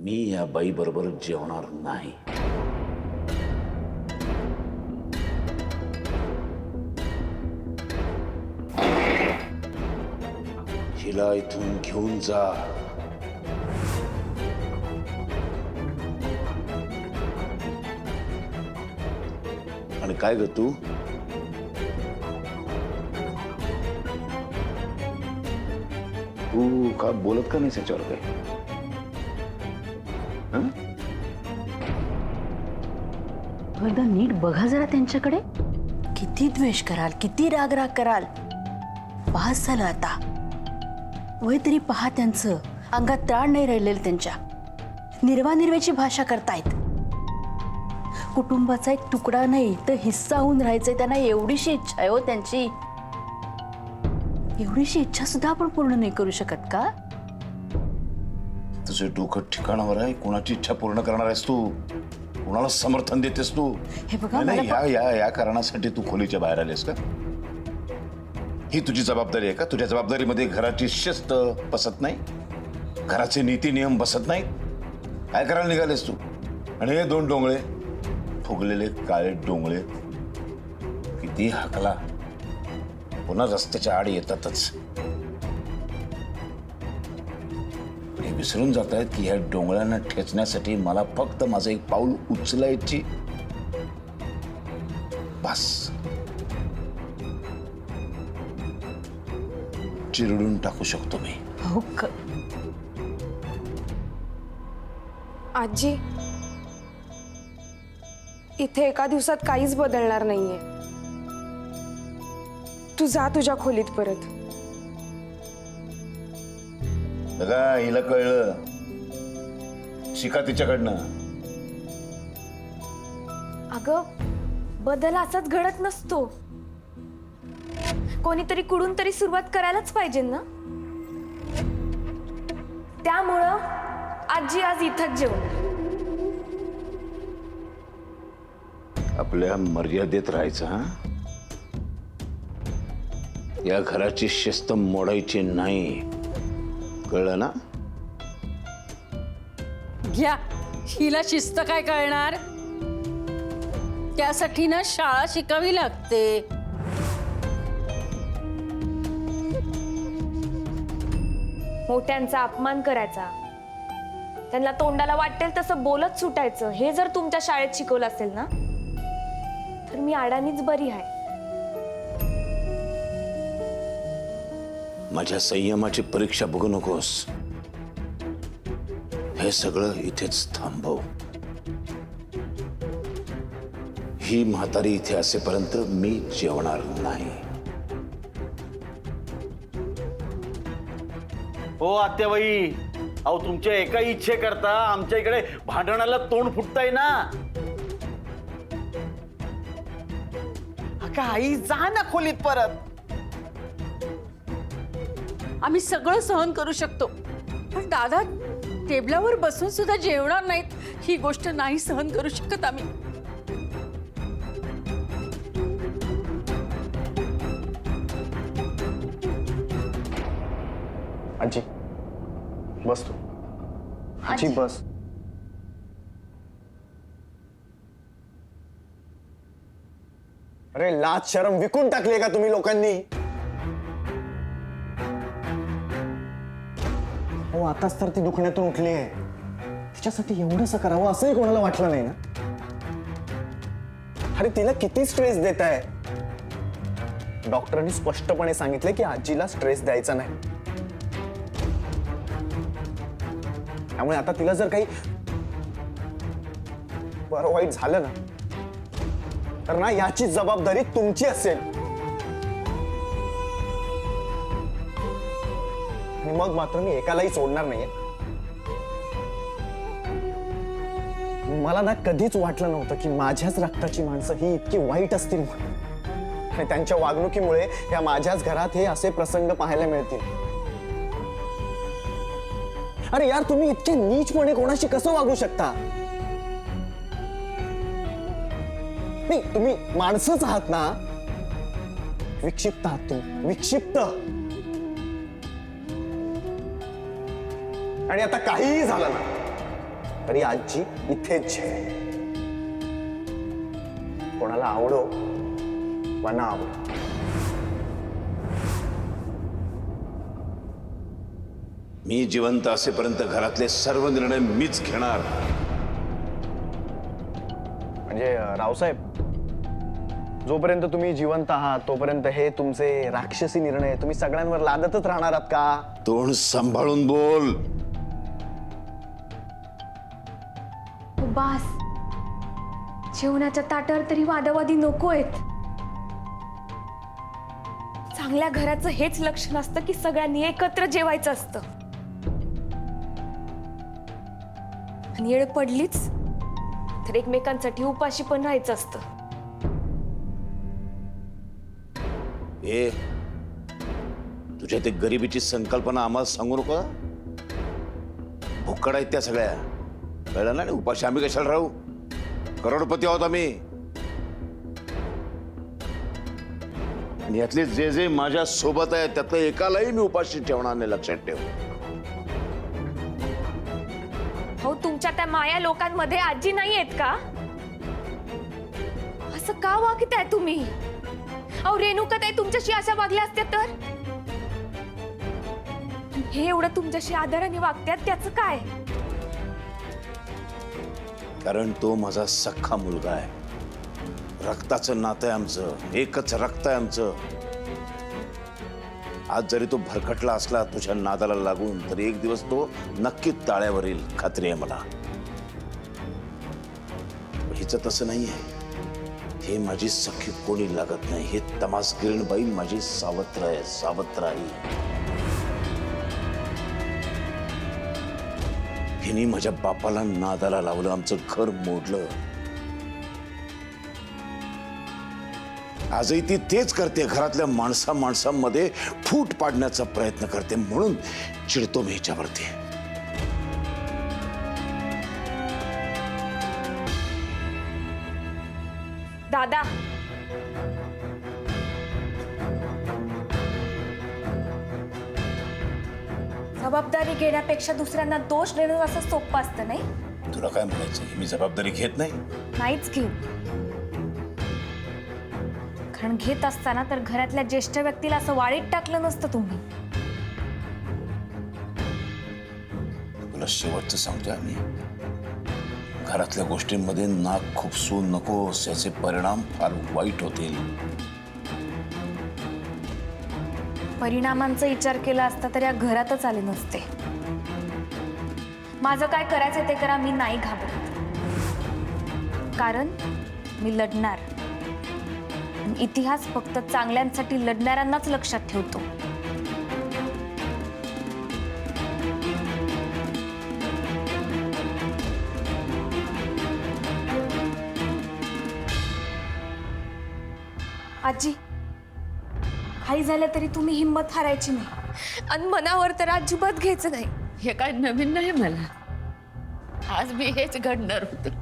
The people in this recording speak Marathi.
मी या बाई बरोबर जेवणार नाही. हिला इथून घेऊन जा. आणि काय ग तू? तू का बोलत का नाही त्याच्यावर काय? एकदा नीट बघा जरा त्यांच्याकडे. किती द्वेष कराल, किती राग कराल. पास झालं आता. वय तरी पहा त्यांचं. अंगात त्राण नाही राहिलेलं त्यांच्या. निर्वानिर्वेची भाषा करतायत. कुटुंबाचा एक तुकडा नाही तर हिस्सा होऊन राहायचंय त्यांना. एवढीशी इच्छा आहे हो त्यांची. एवढीशी इच्छा सुद्धा आपण पूर्ण नाही करू शकत का? तुझे डोकं ठिकाणावर आहे. कोणाची इच्छा पूर्ण करणार आहेस तू? कोणाला समर्थन देतेस तू? हे बघा, नाही, या कारणासाठी तू खोलीच्या बाहेर आलीस का? ही तुझी जबाबदारी आहे का? तुझ्या जबाबदारीमध्ये घराची शिस्त बसत नाही, घराचे नीती नियम बसत नाही. काय करायला निघालेस तू? आणि हे दोन डोंगळे, फुगलेले काळे डोंगळे, किती हाकला पुन्हा रस्त्याच्या आड येतातच. हे विसरून जात आहेत की ह्या डोंगळ्यांना ठेचण्यासाठी मला फक्त माझं एक पाऊल उचलायची बस. चिरडून टाकू शकतो मी. हो का? आजी, इथे एका दिवसात काहीच बदलणार नाहीये. तू जा तुझ्या खोलीत परत. बघा, हिला कळलं. शिका तिच्याकडनं. अगं, बदल असाच घडत नसतो. कोणीतरी कुठून तरी सुरुवात करायलाच पाहिजे ना. त्यामुळं आजी आज इथंच जेवणार. आपल्या मर्यादेत राहायचं. हा, या घराची शिस्त मोडायची नाही, कळलं ना? घ्या, हिला शिस्त काय कळणार? त्यासाठी ना शाळा शिकावी लागते. मोठ्यांचा अपमान करायचा, त्यांना तोंडाला वाटेल तसं बोलत सुटायचं, हे जर तुमच्या शाळेत शिकवलं असेल ना, तर मी अडाणीच बरी आहे. माझ्या संयमाची परीक्षा बघू नकोस. हे सगळं इथेच थांबव. ही म्हातारी इथे असेपर्यंत मी जेवणार नाही. हो आत्याबाई, अहो तुमच्या एका इच्छे करता आमच्या इकडे भांडणाला तोंड फुटताय ना. अगं आई, जा ना खोलीत परत. आम्ही सगळं सहन करू शकतो, पण दादा टेबलावर बसून सुद्धा जेवणार नाहीत, ही गोष्ट नाही सहन करू शकत आम्ही. आजी बस तू. आजी बस. अरे लाज शरम विकून टाकली का तुम्ही लोकांनी? हो, आताच तर ती दुखण्यातून उठली आहे. तिच्यासाठी एवढंसं करावं असंही कोणाला वाटलं नाही ना. अरे तिला किती स्ट्रेस देत आहे. डॉक्टरांनी स्पष्टपणे सांगितले की आजीला स्ट्रेस द्यायचा नाही. त्यामुळे आता तिला जर काही बरं वाईट झालं ना, तर ना याची जबाबदारी तुमची असेल. आणि मग मात्र मी एकालाही सोडणार नाहीये. मला ना कधीच वाटलं नव्हतं की माझ्याच रक्ताची माणसं ही इतकी वाईट असतील म्हणून. आणि त्यांच्या वागणुकीमुळे या माझ्याच घरात हे असे प्रसंग पाहायला मिळतील. अरे यार, तुम्ही इतके नीचपणे कोणाशी कसं वागू शकता? नाही, तुम्ही माणसंच आहात ना. विक्षिप्त आहात तुम्ही, विक्षिप्त. आणि आता काहीही झालं ना, तरी आजी इथेच आहे. कोणाला आवडो वा ना आवडो. मी जिवंत असेपर्यंत घरातले सर्व निर्णय मीच घेणार. म्हणजे रावसाहेब, जोपर्यंत तुम्ही जिवंत आहात तोपर्यंत हे तुमचे राक्षसी निर्णय तुम्ही सगळ्यांवर लादतच राहणार आहात का? तोंड सांभाळून बोल. बास, जेवणाच्या ताटावर तरी वादावादी नको आहेत. चांगल्या घराचं हेच लक्षण असतं की सगळ्यांनी एकत्र जेवायचं असतं. आणि येळ पडलीच तर एकमेकांसाठी उपाशी पण राहायचं असतं. ए, तुझ्या ते गरिबीची संकल्पना आम्हाला सांगू नको. भुक्कड आहेत त्या सगळ्या, कळलं ना? उपाशी आम्ही कशाला राहू? करोडपती आहोत आम्ही. आणि यातले जे जे माझ्या सोबत आहे त्यातलं एकालाही मी उपाशी ठेवणार नाही, लक्षात ठेव. हो, तुमच्या त्या माया लोकांमध्ये आजी नाही आहेत का? असं का वागताय तुम्ही? अहो, रेणुकाताई तुमच्याशी अशा वागल्या असत्या तर? हे एवढं तुमच्याशी आदराने वागतात त्याचं काय? कारण तो माझा सख्खा मुलगा आहे. रक्ताचं नातं आहे आमचं, एकच रक्त आहे आमचं. आज जरी तो भरकटला असला तुझ्या नादाला लागून, तर एक दिवस तो नक्कीच ताळ्यावर येईल, खात्री आहे मला. हिचं तसं नाहीये. हे माझी सखी कोणी लागत नाही. हे तमासगिरण बाई माझी सावत्र आहे, सावत्र आई. हिने माझ्या बापाला नादाला लावलं, आमचं घर मोडलं. आजही ती तेच करते. घरातल्या माणसांमध्ये फूट पाडण्याचा प्रयत्न करते. म्हणून चिडतो मी हिच्यावरती. दादा, जबाबदारी घेण्यापेक्षा दुसऱ्यांना दोष देणं असं सोपं असतं नाही? तुला काय म्हणायचं? मी जबाबदारी घेत नाही. नाहीच घेऊ. कारण घेत असताना तर घरातल्या ज्येष्ठ व्यक्तीला असं वाळीत टाकलं नसतं तुम्ही. तुला शेवटचं सांगतोय आम्ही, घरातल्या गोष्टींमध्ये नाक खुपसू नकोस. याचे परिणाम फार वाईट होतील. परिणामांचा विचार केला असता तर या घरातच आले नसते. माझं काय करायचं ते करा, मी नाही घाबरत. कारण मी लढणार. इतिहास फक्त चांगल्यांसाठी लढणाऱ्यांनाच लक्षात ठेवतो. आजी, काही झालं तरी तुम्ही हिंमत हारायची नाही आणि मनावर तर अजिबात घ्यायचं नाही. हे काय नवीन नाही मला. आज मी हेच घडणार होतं.